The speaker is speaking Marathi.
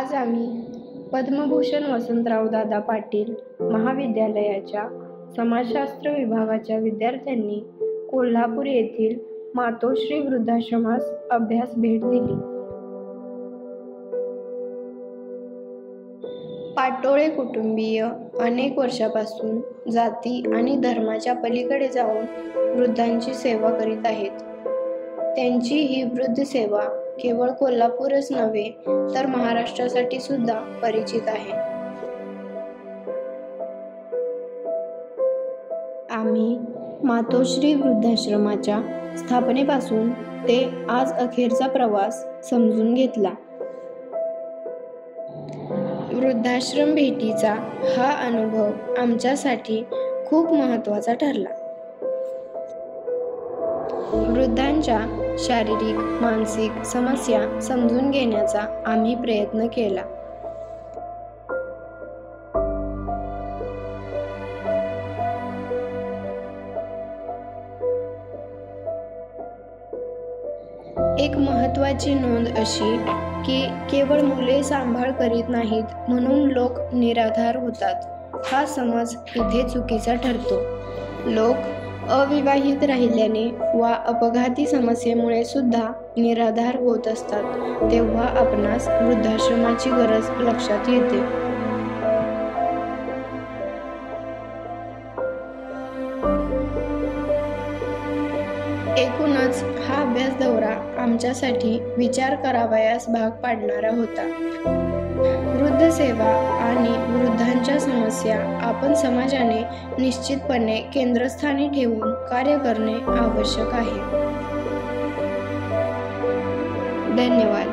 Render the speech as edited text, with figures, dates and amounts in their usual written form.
आज आम्ही पद्मभूषण वसंतराव दादा पाटील महाविद्यालयाच्या समाजशास्त्र विभागाच्या विद्यार्थ्यांनी कोल्हापूर येथील मातोश्री वृद्धाश्रमास अभ्यास भेट दिली. पाटोळे कुटुंबीय अनेक वर्षापासून जाती आणि धर्माच्या पलीकडे जाऊन वृद्धांची सेवा करीत आहेत. त्यांची ही वृद्ध सेवा केवळ कोल्हापूरच नव्हे तर महाराष्ट्रासाठी सुद्धा परिचित आहे. आम्ही मातोश्री वृद्धाश्रमाच्या स्थापनेपासून ते आज अखेरचा प्रवास समजून घेतला. वृद्धाश्रम भेटीचा हा अनुभव आमच्यासाठी खूप महत्त्वाचा ठरला. वृद्धांच्या शारीरिक, मानसिक समस्या समजून घेण्याचा आम्ही प्रयत्न केला. एक महत्त्वाची नोंद अशी की केवळ मुले सांभाळ करीत नाहीत म्हणून लोक निराधार होतात, हा समज इथे चुकीचा ठरतो. लोक अविवाहित राहिल्याने वा अपघाती समस्येमुळे सुद्धा निराधार होत असतात, तेव्हा आपणास वृद्धाश्रमाची गरज लक्षात येते. एकूणच हा अभ्यास दौरा आमच्यासाठी विचार करावयास भाग पाडणारा होता. वृद्ध सेवा आणि वृद्धांच्या समस्या आपण समाजाने निश्चितपणे केंद्रस्थानी ठेवून कार्य करणे आवश्यक आहे. धन्यवाद.